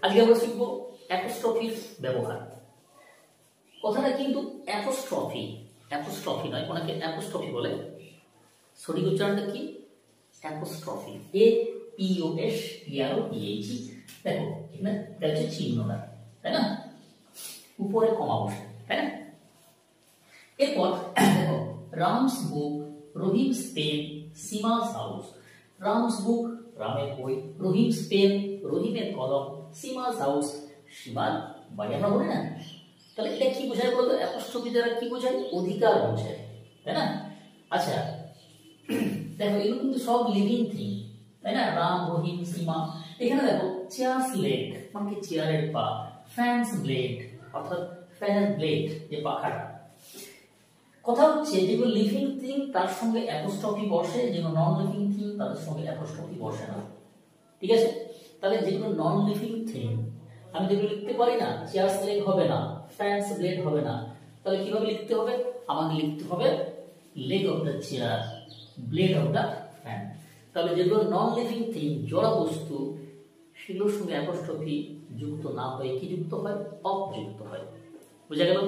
আজকে আমরা শিখব অ্যাপোস্ট্রফির ব্যবহার। কথাটা কিন্তু অ্যাপোস্ট্রফি, অ্যাপোস্ট্রফি নয়, ওনাকে অ্যাপোস্ট্রফি বলে। সঠিক উচ্চারণটা কি? Apostrophe, APOSTROPH। দেখো এখানে এটা হচ্ছে চিহ্নটা, তাই না? উপরে কমা বসে, তাই না? এরপর দেখো রামস বুক, রহিমস পেন, সীমাস হাউস। রামস বুক, রামের বই, রহিমস পেন, রহিমের কলম, সীমাস হাউস, সীমার বাড়ি। আমরা বলি না? তাহলে এটা কি বোঝায় বলতো? অ্যাপোস্ট্রফি দ্বারা কি বোঝায়? অধিকার বোঝায়, তাই না? আচ্ছা দেখো এগুলো কিন্তু সব লিভিং থিং, তাই না? রাম, রহিম, সীমা। এখানে দেখো চেয়ার্স লেগ মানে কি? চেয়ারের পা। ফ্যানস ব্লেড অর্থাৎ ফ্যানের ব্লেড, যে পাখাটা। কথা হচ্ছে যেগুলো লিভিং থিং তার সঙ্গে অ্যাপোস্ট্রফি বসে, যেগুলো নন লিভিং থিং তাদের সঙ্গে অ্যাপোস্ট্রফি বসে না। ঠিক আছে? তাহলে যেগুলো নন লিভিং থিং আমি যেগুলো লিখতে পারি না, চেয়ার্স লেগ হবে না, ফ্যানস ব্লেড হবে না, তাহলে কিভাবে লিখতে হবে? আমাকে লিখতে হবে leg of the chair, blade of the fan. তাহলে যেগুলো নন লিভিং থিং, জড় বস্তু, সেগুলোর সঙ্গে অ্যাপোস্ট্রফি যুক্ত না হয়ে কি যুক্ত হয়? অফ যুক্ত হয়। বুঝা গেল?